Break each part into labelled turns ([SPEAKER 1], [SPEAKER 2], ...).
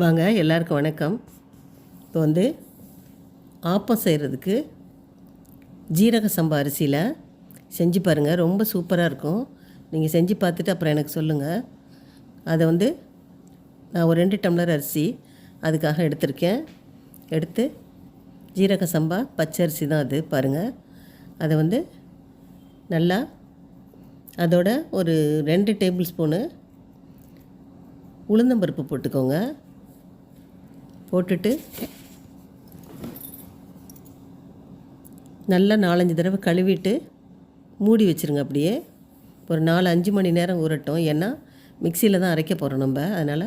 [SPEAKER 1] வாங்க, எல்லாருக்கும் வணக்கம். இப்போ வந்து ஆப்பம் செய்கிறதுக்கு ஜீரக சம்பா அரிசியில் செஞ்சு பாருங்கள். ரொம்ப சூப்பராக இருக்கும். நீங்கள் செஞ்சு பார்த்துட்டு அப்புறம் எனக்கு சொல்லுங்கள். அதை வந்து நான் ஒரு 2 டம்ளர் அரிசி அதுக்காக எடுத்திருக்கேன். எடுத்து ஜீரக சம்பா பச்சரிசி தான் அது, பாருங்கள். அதை வந்து நல்லா அதோட ஒரு 2 டேபிள் ஸ்பூனு உளுந்தம்பருப்பு போட்டுக்கோங்க. போட்டுட்டு நல்லா 4-5 தடவை கழுவிட்டு மூடி வச்சுருங்க. அப்படியே ஒரு 4-5 மணி நேரம் ஊறட்டும். ஏன்னா மிக்சியில் தான் அரைக்க போகிறோம் நம்ம. அதனால்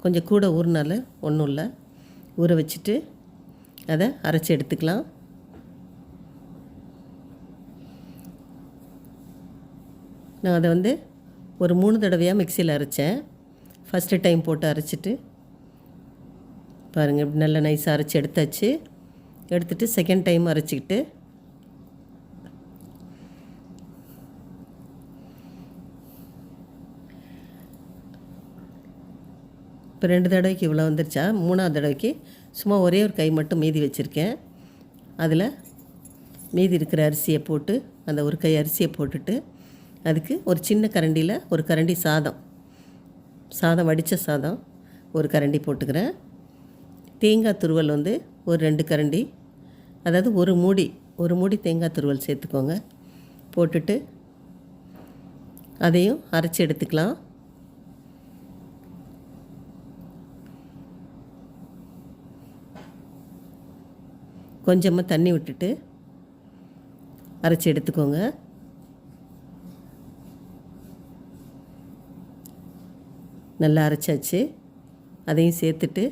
[SPEAKER 1] கொஞ்சம் கூட ஊறினாலும் ஒன்றும் இல்லை. ஊற வச்சுட்டு அதை அரைச்சி எடுத்துக்கலாம். நான் அதை வந்து ஒரு 3 தடவையாக மிக்சியில் அரைச்சேன். ஃபஸ்ட்டு டைம் போட்டு அரைச்சிட்டு பாருங்கள், இப்படி நல்லா நைஸாக அரைச்சி எடுத்தாச்சு. எடுத்துகிட்டு செகண்ட் டைம் அரைச்சிக்கிட்டு இப்போ 2 தடவைக்கு இவ்வளோ வந்துருச்சா. 3ஆவது தடவைக்கு சும்மா ஒரே ஒரு கை மட்டும் மீதி வச்சுருக்கேன். அதில் மீதி இருக்கிற அரிசியை போட்டு, அந்த ஒரு கை அரிசியை போட்டுட்டு அதுக்கு ஒரு சின்ன கரண்டியில் ஒரு கரண்டி சாதம் வடித்த சாதம் ஒரு கரண்டி போட்டுக்கிறேன். தேங்காய் துருவல் வந்து ஒரு 2 கரண்டி, அதாவது ஒரு மூடி தேங்காய் துருவல் சேர்த்துக்கோங்க. போட்டுட்டு அதையும் அரைச்சி எடுத்துக்கலாம். கொஞ்சமாக தண்ணி விட்டுட்டு அரைச்சி எடுத்துக்கோங்க. நல்லா அரைச்சாச்சு. அதையும் சேர்த்துட்டு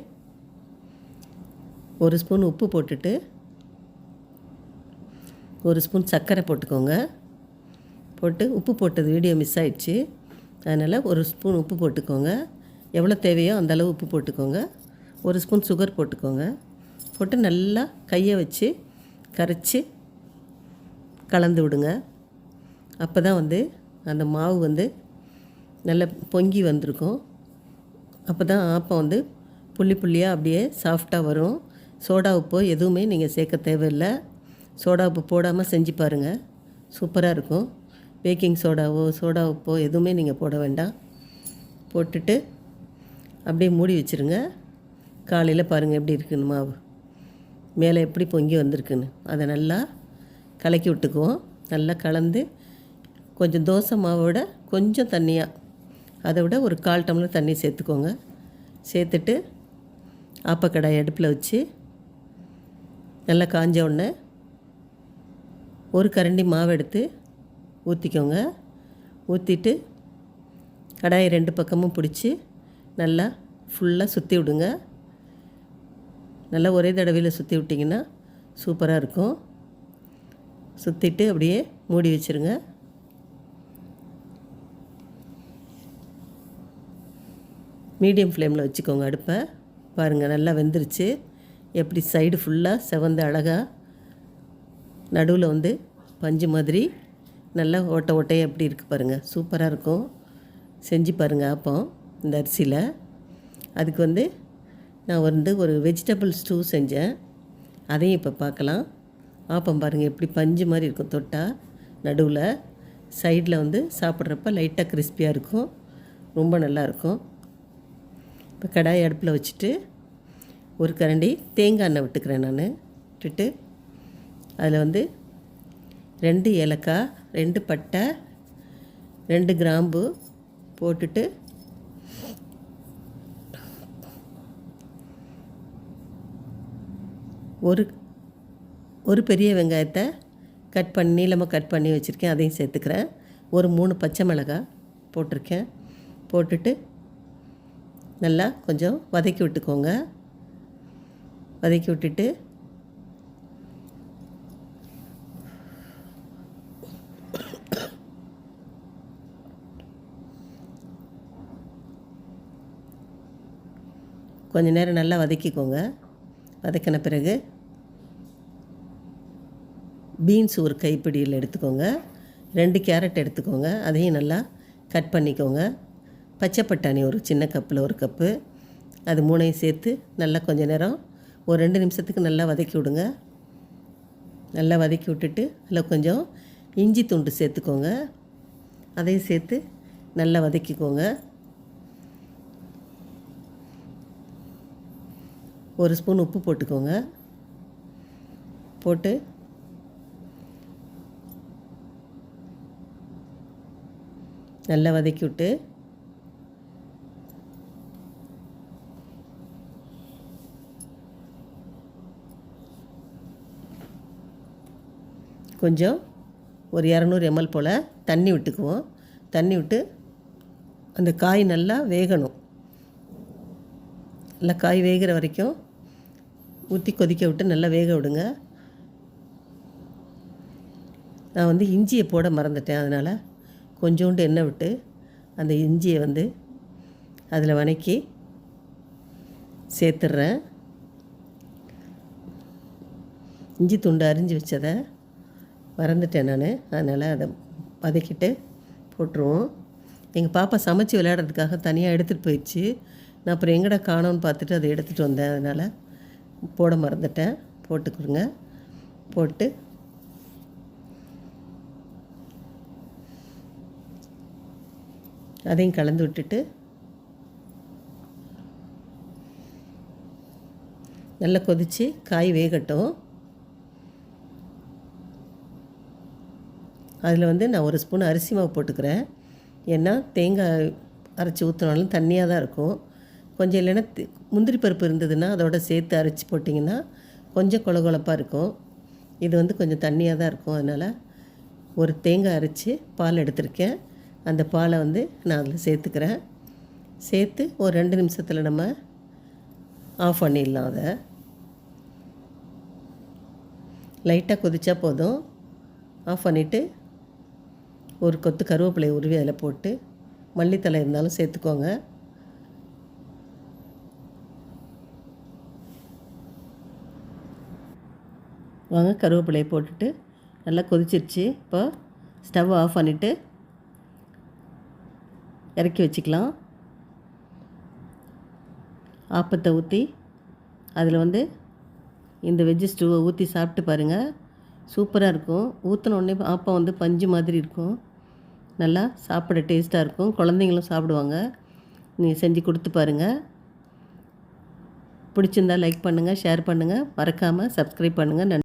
[SPEAKER 1] ஒரு ஸ்பூன் உப்பு போட்டுட்டு ஒரு ஸ்பூன் சர்க்கரை போட்டுக்கோங்க. போட்டு உப்பு போட்டது வீடியோ மிஸ் ஆயிடுச்சு, அதனால் ஒரு ஸ்பூன் உப்பு போட்டுக்கோங்க. எவ்வளோ தேவையோ அந்தளவு உப்பு போட்டுக்கோங்க. ஒரு ஸ்பூன் சுகர் போட்டுக்கோங்க. போட்டு நல்லா கையை வச்சு கரைச்சி கலந்து விடுங்க. அப்போ தான் வந்து அந்த மாவு வந்து நல்லா பொங்கி வந்திருக்கும். அப்போ தான் ஆப்பம் வந்து புள்ளியாக அப்படியே சாஃப்டாக வரும். சோடா உப்போ எதுவுமே நீங்கள் சேர்க்க தேவையில்லை. சோடா உப்பு போடாமல் செஞ்சு பாருங்கள், சூப்பராக இருக்கும். பேக்கிங் சோடா உப்போ எதுவுமே நீங்கள் போட வேண்டாம். போட்டுட்டு அப்படியே மூடி வச்சுருங்க. காலையில் பாருங்கள் எப்படி இருக்குன்னு மாவு மேலே எப்படி பொங்கி வந்திருக்குன்னு. அதை நல்லா கலக்கி விட்டுக்குவோம். நல்லா கலந்து கொஞ்சம் தோசை மாவோட கொஞ்சம் தண்ணியாக, அதை விட ஒரு 1/4 டம்ளர் தண்ணி சேர்த்துக்கோங்க. சேர்த்துட்டு ஆப்பக்கடாய் அடுப்பில் வச்சு நல்லா காஞ்ச உடனே ஒரு கரண்டி மாவு எடுத்து ஊற்றிக்கோங்க. ஊற்றிட்டு கடாயை 2 பக்கமும் பிடிச்சி நல்லா ஃபுல்லாக சுற்றி விடுங்க. நல்லா ஒரே தடவையில் சுற்றி விட்டிங்கன்னா சூப்பராக இருக்கும். சுற்றிட்டு அப்படியே மூடி வச்சுருங்க. மீடியம் ஃப்ளேமில் வச்சுக்கோங்க அடுப்பை. பாருங்கள், நல்லா வெந்துருச்சு. எப்படி சைடு ஃபுல்லாக செவந்து அழகாக, நடுவில் வந்து பஞ்சு மாதிரி நல்லா ஓட்டையாக எப்படி இருக்குது பாருங்கள், சூப்பராக இருக்கும். செஞ்சு பாருங்கள் ஆப்பம் இந்த அரிசியில். அதுக்கு வந்து நான் வந்து ஒரு வெஜிடபிள் ஸ்டூ செஞ்சேன், அதையும் இப்போ பார்க்கலாம். ஆப்பம் பாருங்கள் எப்படி பஞ்சு மாதிரி இருக்கும். தொட்டால் நடுவில் சைடில் வந்து சாப்பிட்றப்ப லைட்டாக கிறிஸ்பியாக இருக்கும். ரொம்ப நல்லாயிருக்கும். இப்போ கடாய் அடுப்பில் வச்சுட்டு ஒரு கரண்டி தேங்காய் எண்ணெய் விட்டுக்கிறேன் நான். விட்டுட்டு அதில் வந்து 2 ஏலக்காய், 2 பட்டை, 2 கிராம்பு போட்டுட்டு ஒரு பெரிய வெங்காயத்தை நீளமாக கட் பண்ணி வச்சுருக்கேன், அதையும் சேர்த்துக்கிறேன். ஒரு 3 பச்சை மிளகாய் போட்டிருக்கேன். போட்டுட்டு நல்லா கொஞ்சம் வதக்கி விட்டுக்கோங்க. வதக்கி விட்டுட்டு கொஞ்சம் நேரம் நல்லா வதக்கிக்கோங்க. வதக்கின பிறகு பீன்ஸ் ஒரு கைப்பிடியில் எடுத்துக்கோங்க. 2 கேரட் எடுத்துக்கோங்க, அதையும் நல்லா கட் பண்ணிக்கோங்க. பச்சை பட்டாணி ஒரு சின்ன கப்பில் 1 கப்பு, அது 3ஐயும் சேர்த்து நல்லா கொஞ்சம் நேரம் ஒரு 2 நிமிஷத்துக்கு நல்லா வதக்கி விடுங்க. நல்லா வதக்கி விட்டுட்டு அதில் கொஞ்சம் இஞ்சி துண்டு சேர்த்துக்கோங்க. அதையும் சேர்த்து நல்லா வதக்கிக்கோங்க. 1 ஸ்பூன் உப்பு போட்டுக்கோங்க. போட்டு நல்லா வதக்கி விட்டு கொஞ்சம் ஒரு 200 ml போல் தண்ணி விட்டுக்குவோம். தண்ணி விட்டு அந்த காய் நல்லா வேகணும். நல்லா காய் வேகிற வரைக்கும் ஊற்றி கொதிக்க விட்டு நல்லா வேக விடுங்க. நான் வந்து இஞ்சியை போட மறந்துட்டேன். அதனால் கொஞ்சோண்டு எண்ணெய் விட்டு அந்த இஞ்சியை வந்து அதில் வதக்கி சேர்த்துட்றேன். இஞ்சி துண்டு அரிஞ்சு வச்சதை மறந்துட்டேன் நான். அதனால் அதை வதக்கிட்டு போட்டுருவோம். எங்கள் பாப்பா சமைச்சு விளையாடுறதுக்காக தனியாக எடுத்துகிட்டு போயிடுச்சு. நான் அப்புறம் எங்கடா காணோன்னு பார்த்துட்டு அதை எடுத்துகிட்டு வந்தேன். அதனால் போட மறந்துட்டேன். போட்டுக்கிறோங்க. போட்டு அதையும் கலந்து விட்டுட்டு நல்லா கொதித்து காய் வேகட்டும். அதில் வந்து நான் 1 ஸ்பூன் அரிசி மாவு போட்டுக்கிறேன். ஏன்னா தேங்காய் அரைச்சி ஊற்றினாலும் தண்ணியாக தான் இருக்கும். கொஞ்சம் இல்லைன்னா முந்திரி பருப்பு இருந்ததுன்னா அதோட சேர்த்து அரைச்சி போட்டிங்கன்னா கொஞ்சம் கொழகொழப்பாக இருக்கும். இது வந்து கொஞ்சம் தண்ணியாக தான் இருக்கும். அதனால் ஒரு தேங்காய் அரைச்சி பால் எடுத்திருக்கேன். அந்த பாலை வந்து நான் அதில் சேர்த்துக்கிறேன். சேர்த்து ஒரு 2 நிமிஷத்தில் நம்ம ஆஃப் பண்ணிடலாம். அதை லைட்டாக கொதிச்சா போதும். ஆஃப் பண்ணிவிட்டு ஒரு கொத்து கருவேப்பிலையை உருவி அதில் போட்டு மல்லித்தலை இருந்தாலும் சேர்த்துக்கோங்க. வாங்க கருவேப்பிலையை போட்டுட்டு நல்லா கொதிச்சிருச்சு. இப்போ ஸ்டவ் ஆஃப் பண்ணிவிட்டு இறக்கி வச்சுக்கலாம். ஆப்பத்தை ஊற்றி அதில் வந்து இந்த வெஜ்ஜு ஸ்டூவை ஊற்றி சாப்பிட்டு பாருங்கள். சூப்பராக இருக்கும். ஊற்றின உடனே ஆப்பம் வந்து பஞ்சு மாதிரி இருக்கும். நல்லா சாப்பிட டேஸ்ட்டாக இருக்கும். குழந்தைங்களும் சாப்பிடுவாங்க. நீங்கள் செஞ்சு கொடுத்து பாருங்கள். பிடிச்சிருந்தால் லைக் பண்ணுங்கள், ஷேர் பண்ணுங்கள், மறக்காமல் சப்ஸ்கிரைப் பண்ணுங்கள். நன்றி.